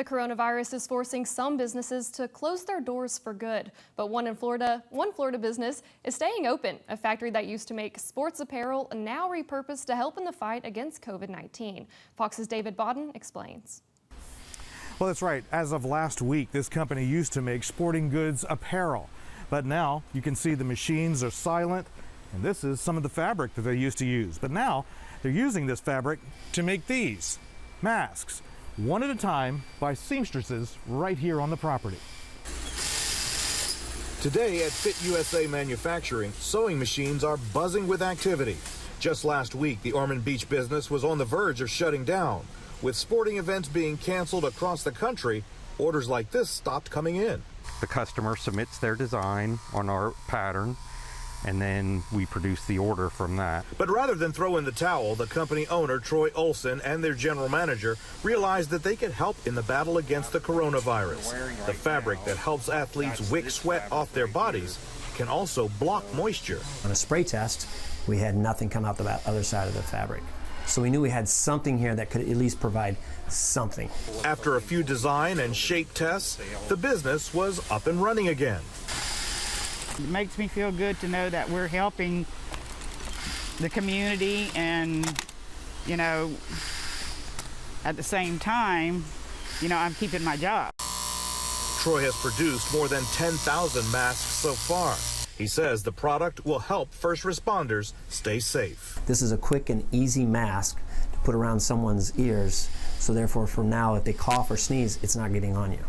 The coronavirus is forcing some businesses to close their doors for good, but one Florida business is staying open. A factory that used to make sports apparel now repurposed to help in the fight against COVID-19. Fox's David Bodden explains. Well, that's right. As of last week, this company used to make sporting goods apparel, but now you can see the machines are silent, and this is some of the fabric that they used to use. But now they're using this fabric to make these masks, one at a time by seamstresses right here on the property. Today at Fit USA Manufacturing, sewing machines are buzzing with activity. Just last week, the Ormond Beach business was on the verge of shutting down. With sporting events being canceled across the country, orders like this stopped coming in. The customer submits their design on our pattern, and then we produce the order from that. But rather than throw in the towel, the company owner, Troy Olson, and their general manager realized that they could help in the battle against the coronavirus. The fabric that helps athletes wick sweat off their bodies can also block moisture. On a spray test, we had nothing come out the other side of the fabric. So we knew we had something here that could at least provide something. After a few design and shape tests, the business was up and running again. It makes me feel good to know that we're helping the community and, at the same time, I'm keeping my job. Troy has produced more than 10,000 masks so far. He says the product will help first responders stay safe. This is a quick and easy mask to put around someone's ears, so therefore from now if they cough or sneeze, it's not getting on you.